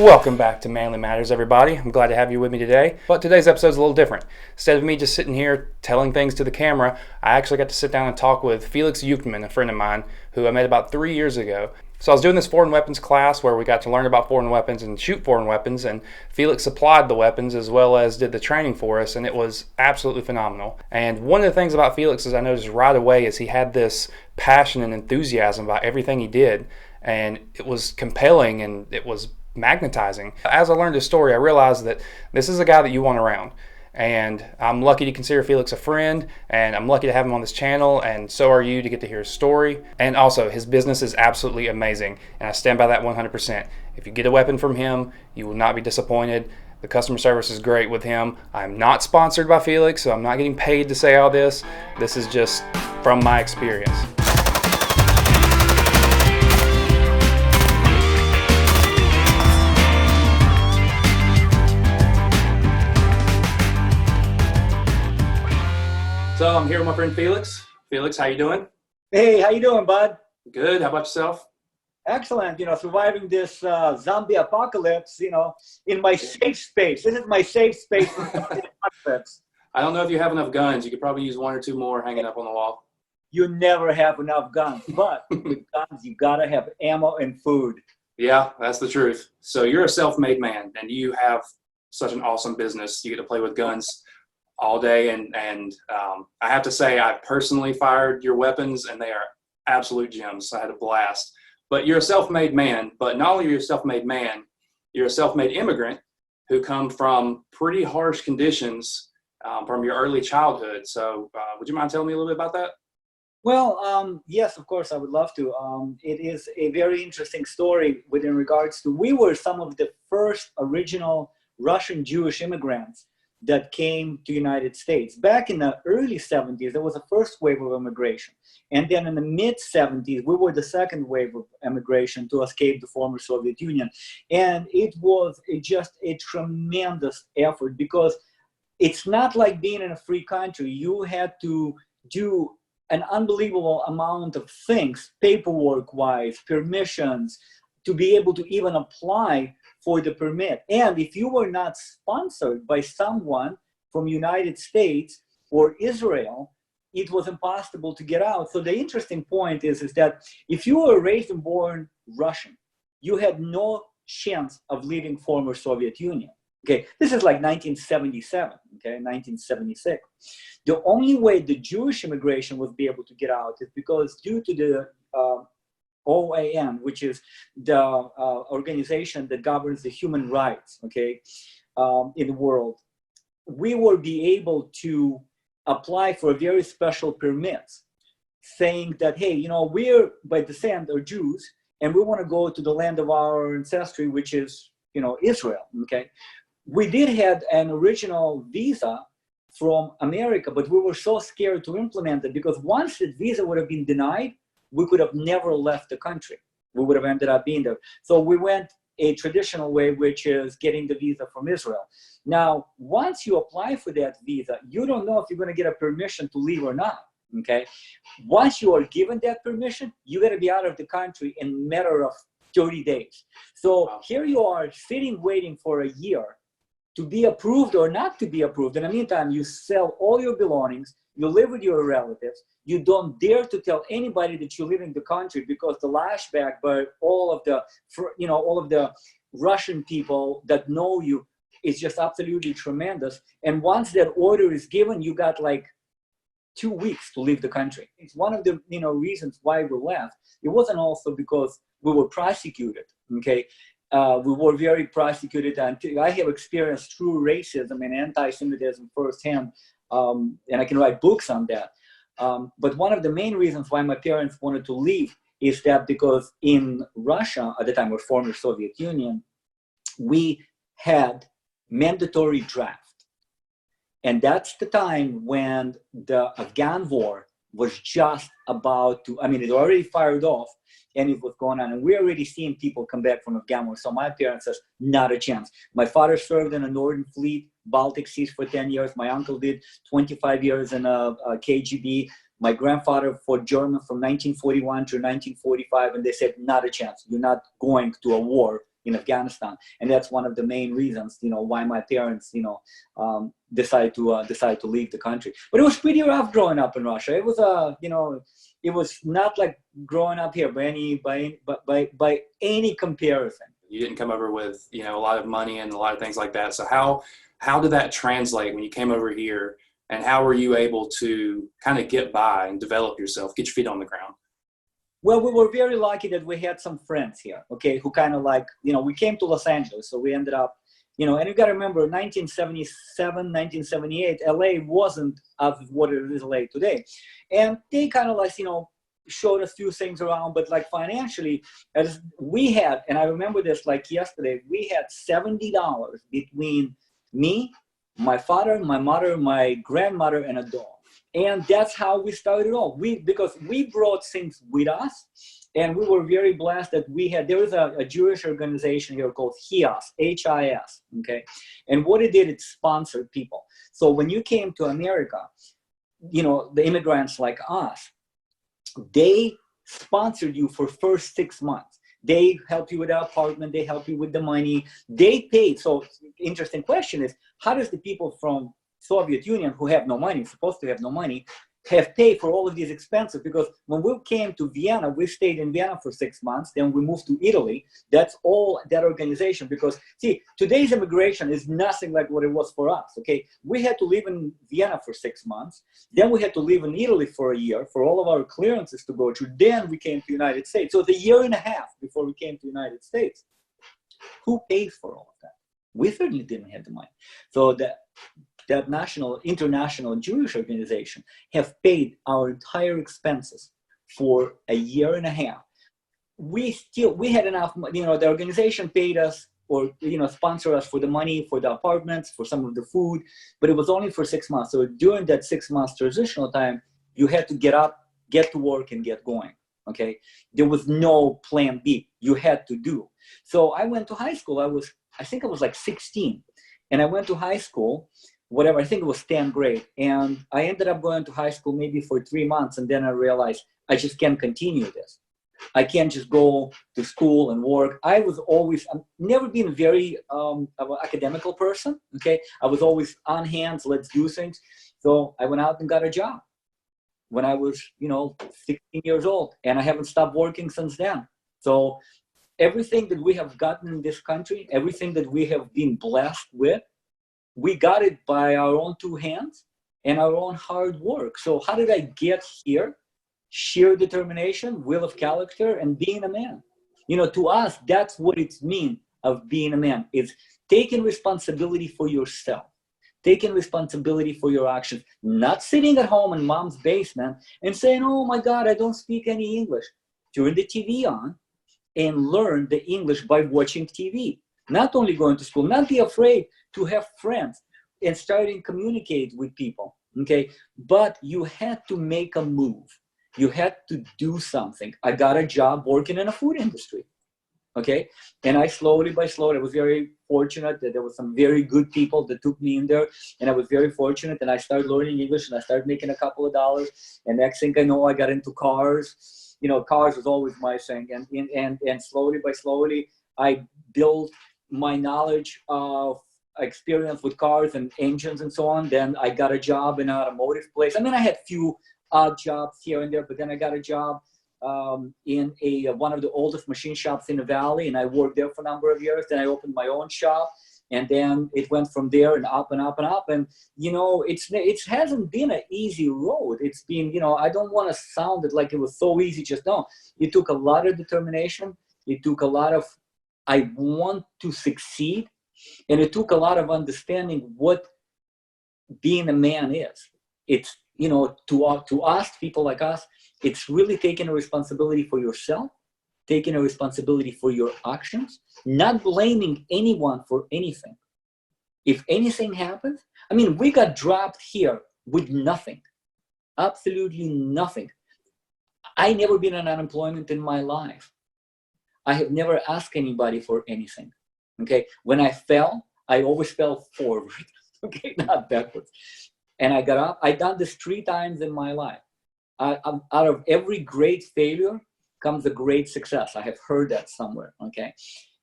Welcome back to Manly Matters, everybody. I'm glad to have you with me today. But today's episode is a little different. Instead of me just sitting here telling things to the camera, I actually got to sit down and talk with Felex Yukhtman, a friend of mine, who I met about 3 years ago. So I was doing this foreign weapons class where we got to learn about foreign weapons and shoot foreign weapons, and Felex supplied the weapons as well as did the training for us, and it was absolutely phenomenal. And one of the things about Felex is I noticed right away is he had this passion and enthusiasm about everything he did, and it was compelling and it was magnetizing. As I learned his story, I realized that this is a guy that you want around. And I'm lucky to consider Felex a friend, and I'm lucky to have him on this channel, and so are you to get to hear his story. And also, his business is absolutely amazing, and I stand by that 100%. If you get a weapon from him, you will not be disappointed. The customer service is great with him. I'm not sponsored by Felex, so I'm not getting paid to say all this. This is just from my experience. So I'm here with my friend Felex. Felex, how you doing? Hey, how you doing, bud? Good. How about yourself? Excellent. Surviving this zombie apocalypse, in my safe space. This is my safe space from zombie apocalypse. I don't know if you have enough guns. You could probably use one or two more hanging up on the wall. You never have enough guns, but with guns, you gotta have ammo and food. Yeah, that's the truth. So you're a self-made man, and you have such an awesome business. You get to play with guns all day, and I have to say, I personally fired your weapons, and they are absolute gems. I had a blast. But you're a self-made man, but not only are you a self-made man, you're a self-made immigrant who come from pretty harsh conditions from your early childhood. So would you mind telling me a little bit about that? Well, yes, of course, I would love to. It is a very interesting story within regards to, we were some of the first original Russian Jewish immigrants that came to United States. Back in the early 70s, there was a first wave of immigration. And then in the mid 70s, we were the second wave of immigration to escape the former Soviet Union. And it was just a tremendous effort, because it's not like being in a free country. You had to do an unbelievable amount of things, paperwork-wise, permissions, to be able to even apply for the permit. And if you were not sponsored by someone from United States or Israel, it was impossible to get out. So the interesting point is that if you were raised and born Russian, you had no chance of leaving former Soviet Union. Okay, this is like 1977, okay, 1976. The only way the Jewish immigration was be able to get out is because due to the OAN, which is the organization that governs the human rights, okay, in the world, we will be able to apply for very special permits, saying that, hey, we're by descent are Jews, and we want to go to the land of our ancestry, which is, Israel, okay? We did have an original visa from America, but we were so scared to implement it, because once that visa would have been denied, we could have never left the country. We would have ended up being there. So we went a traditional way, which is getting the visa from Israel. Now, once you apply for that visa, you don't know if you're going to get a permission to leave or not, okay? Once you are given that permission, you got to be out of the country in a matter of 30 days. So here you are sitting, waiting for a year to be approved or not to be approved. In the meantime, you sell all your belongings, you live with your relatives, you don't dare to tell anybody that you live in the country, because the lashback by all of the Russian people that know you is just absolutely tremendous. And once that order is given, you got like 2 weeks to leave the country. It's one of the reasons why we left. It wasn't also because we were prosecuted, okay? We were very prosecuted, and I have experienced true racism and anti-Semitism firsthand, and I can write books on that. But one of the main reasons why my parents wanted to leave is that because in Russia, at the time of former Soviet Union, we had mandatory draft. And that's the time when the Afghan war was just about to, it already fired off, and it was going on. And we're already seeing people come back from Afghan war. So my parents said, not a chance. My father served in a Northern Fleet, Baltic Seas for 10 years. My uncle did 25 years in a KGB. My grandfather fought German from 1941 to 1945. And they said, not a chance. You're not going to a war in Afghanistan. And that's one of the main reasons, why my parents, decided to leave the country. But it was pretty rough growing up in Russia. It was it was not like growing up here by any comparison. You didn't come over with, a lot of money and a lot of things like that. So how did that translate when you came over here, and how were you able to kind of get by and develop yourself, get your feet on the ground? Well, we were very lucky that we had some friends here, okay, who kind of like, we came to Los Angeles, so we ended up, and you got to remember, 1977, 1978, LA wasn't of what it is LA today. And they kind of like, showed us a few things around, but like financially, as we had, and I remember this like yesterday, we had $70 between me, my father, my mother, my grandmother, and a dog. And that's how we started off. Because we brought things with us, and we were very blessed that there was a Jewish organization here called HIAS, H-I-S, okay? And what it did, it sponsored people. So when you came to America, the immigrants like us, they sponsored you for first 6 months. They help you with the apartment, they help you with the money, they paid. So interesting question is, how does the people from Soviet Union who have no money, supposed to have no money, have paid for all of these expenses? Because when we came to Vienna, we stayed in Vienna for 6 months, then we moved to Italy. That's all that organization. Because see, today's immigration is nothing like what it was for us, okay? We had to live in Vienna for 6 months, then we had to live in Italy for a year for all of our clearances to go through, then we came to the United States. So it's a year and a half before we came to the United States. Who paid for all of that? We certainly didn't have the money. So that international Jewish organization have paid our entire expenses for a year and a half. We had enough, the organization paid us or, sponsor us for the money, for the apartments, for some of the food, but it was only for 6 months. So during that 6 months transitional time, you had to get up, get to work, and get going, okay? There was no plan B. You had to do. So I went to high school. I think I was like 16, and I went to high school, whatever, I think it was 10th grade. And I ended up going to high school maybe for 3 months. And then I realized I just can't continue this. I can't just go to school and work. I've never been very of an academical person, okay? I was always on hands, let's do things. So I went out and got a job when I was, 16 years old. And I haven't stopped working since then. So everything that we have gotten in this country, everything that we have been blessed with, we got it by our own 2 hands and our own hard work. So how did I get here? Sheer determination, will of character, and being a man. To us, that's what it means of being a man. It's taking responsibility for yourself, taking responsibility for your actions, not sitting at home in mom's basement and saying, oh my God, I don't speak any English. Turn the TV on and learn the English by watching TV. Not only going to school, not be afraid to have friends and starting to communicate with people, okay? But you had to make a move. You had to do something. I got a job working in a food industry, okay? And I slowly by slowly, I was very fortunate that there were some very good people that took me in there, and I was very fortunate, and I started learning English, and I started making a couple of dollars, and next thing I know, I got into cars. Cars was always my thing, and slowly by slowly, I built my knowledge of experience with cars and engines and so on. Then I got a job in an automotive place. I mean, I had few odd jobs here and there, but then I got a job in one of the oldest machine shops in the Valley, and I worked there for a number of years. Then I opened my own shop, and then it went from there and up and up and up. And, it hasn't been an easy road. It's been, I don't want to sound it like it was so easy just now. It took a lot of determination. It took a lot of, I want to succeed. And it took a lot of understanding what being a man is. It's, to us, people like us, it's really taking a responsibility for yourself, taking a responsibility for your actions, not blaming anyone for anything. If anything happens, we got dropped here with nothing, absolutely nothing. I never been on unemployment in my life. I have never asked anybody for anything. Okay, when I fell, I always fell forward. Okay, not backwards. And I got up. I've done this 3 times in my life. Out of every great failure comes a great success. I have heard that somewhere. Okay,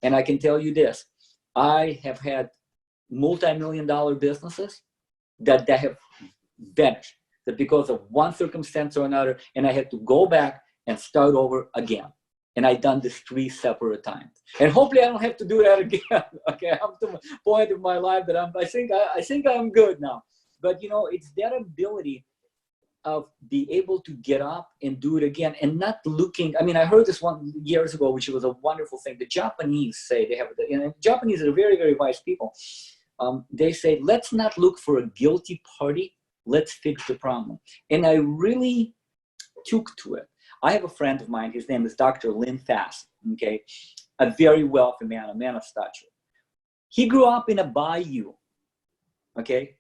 And I can tell you this, I have had multi-million-dollar businesses that have vanished, that because of one circumstance or another, and I had to go back and start over again. And I've done this 3 separate times. And hopefully I don't have to do that again. Okay, I'm to the point of my life that I think I'm good now. But you know, it's that ability of be able to get up and do it again and not looking. I mean, I heard this one years ago, which was a wonderful thing. The Japanese say, they have, and Japanese are very, very wise people. They say, let's not look for a guilty party. Let's fix the problem. And I really took to it. I have a friend of mine, his name is Dr. Lin Fass, okay? A very wealthy man, a man of stature. He grew up in a bayou, okay?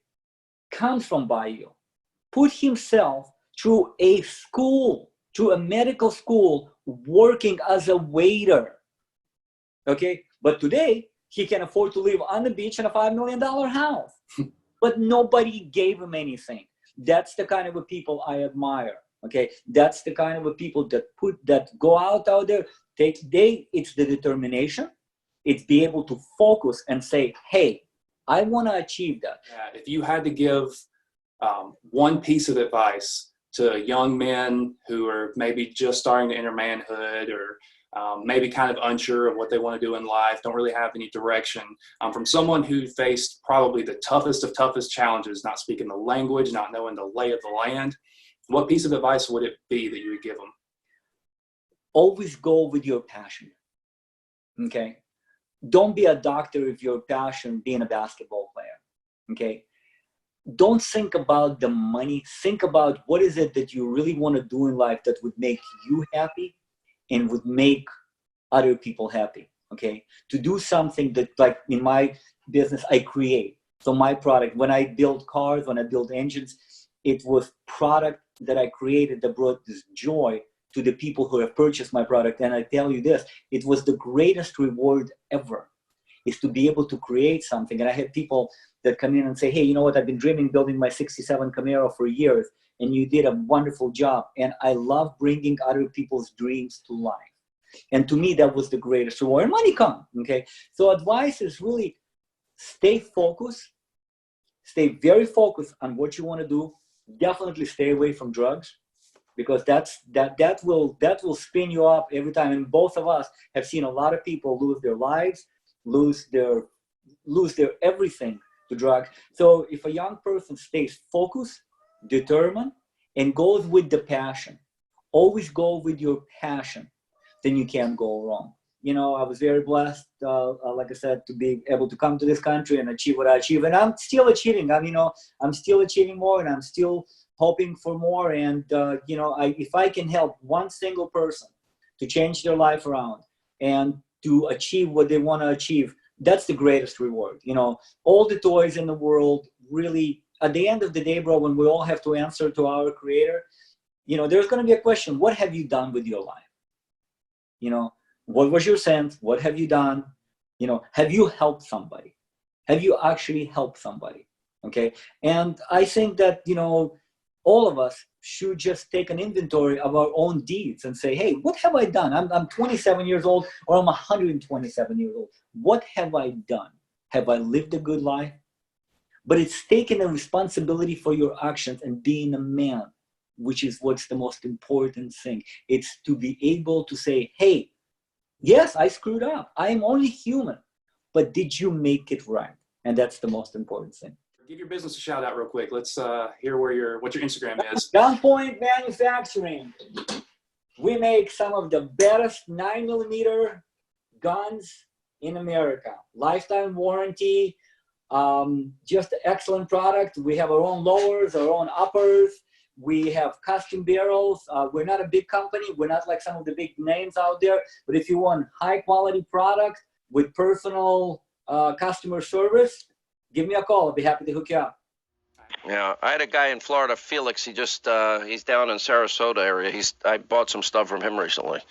Comes from bayou. Put himself through a school, through a medical school, working as a waiter, okay? But today, he can afford to live on the beach in a $5 million house. But nobody gave him anything. That's the kind of a people I admire. Okay, that's the kind of a people that go out there. It's the determination. It's be able to focus and say, hey, I want to achieve that. If you had to give one piece of advice to young men who are maybe just starting to enter manhood, or maybe kind of unsure of what they want to do in life, don't really have any direction, from someone who faced probably the toughest of toughest challenges, not speaking the language, not knowing the lay of the land, what piece of advice would it be that you would give them? Always go with your passion, okay? Don't be a doctor if your passion being a basketball player, okay? Don't think about the money. Think about what is it that you really want to do in life that would make you happy and would make other people happy, okay? To do something that, like in my business, I create. So my product, when I build cars, when I build engines, it was product that I created that brought this joy to the people who have purchased my product. And I tell you this, it was the greatest reward ever, is to be able to create something. And I had people that come in and say, hey, you know what, I've been dreaming building my 67 Camaro for years, and you did a wonderful job. And I love bringing other people's dreams to life. And to me, that was the greatest reward. And money comes, okay? So advice is really stay focused, stay very focused on what you want to do. Definitely stay away from drugs, because that will spin you up every time. And both of us have seen a lot of people lose their lives, lose their everything to drugs. So if a young person stays focused, determined, and goes with the passion, always go with your passion, then you can't go wrong. You know, I was very blessed, like I said, to be able to come to this country and achieve what I achieve. And I'm still achieving. I'm still achieving more, and I'm still hoping for more. And, if I can help one single person to change their life around and to achieve what they want to achieve, that's the greatest reward. You know, all the toys in the world, really, at the end of the day, bro, when we all have to answer to our creator, you know, there's going to be a question, what have you done with your life? You know, what was your sense? What have you done? You know, have you helped somebody? Have you actually helped somebody? Okay. And I think that, you know, all of us should just take an inventory of our own deeds and say, hey, what have I done? I'm 27 years old, or I'm 127 years old. What have I done? Have I lived a good life? But it's taking a responsibility for your actions and being a man, which is what's the most important thing. It's to be able to say, hey, yes, I screwed up. I am only human. But did you make it right? And that's the most important thing. Give your business a shout out real quick. Let's hear what your Instagram is. Gunpoint Manufacturing. We make some of the best 9mm guns in America. Lifetime warranty. Just an excellent product. We have our own lowers, our own uppers. We have custom barrels. We're not a big company. We're not like some of the big names out there. But if you want high quality product with personal customer service, give me a call. I'll be happy to hook you up. Yeah, I had a guy in Florida, Felix. He just he's down in Sarasota area. I bought some stuff from him recently.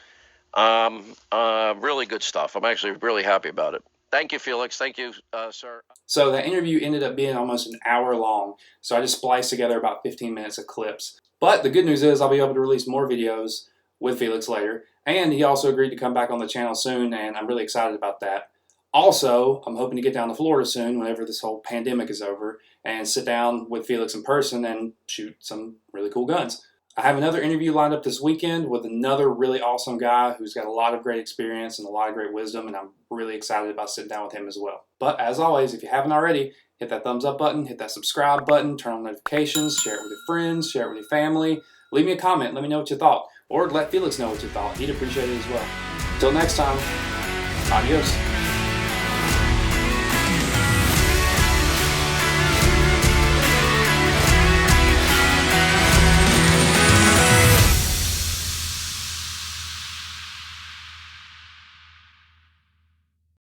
Really good stuff. I'm actually really happy about it. Thank you, Felix. Thank you, sir. So that interview ended up being almost an hour long. So I just spliced together about 15 minutes of clips. But the good news is I'll be able to release more videos with Felix later. And he also agreed to come back on the channel soon, and I'm really excited about that. Also, I'm hoping to get down to Florida soon whenever this whole pandemic is over and sit down with Felix in person and shoot some really cool guns. I have another interview lined up this weekend with another really awesome guy who's got a lot of great experience and a lot of great wisdom, and I'm really excited about sitting down with him as well. But as always, if you haven't already, hit that thumbs up button, hit that subscribe button, turn on notifications, share it with your friends, share it with your family. Leave me a comment, let me know what you thought, or let Felix know what you thought. He'd appreciate it as well. Until next time, adios.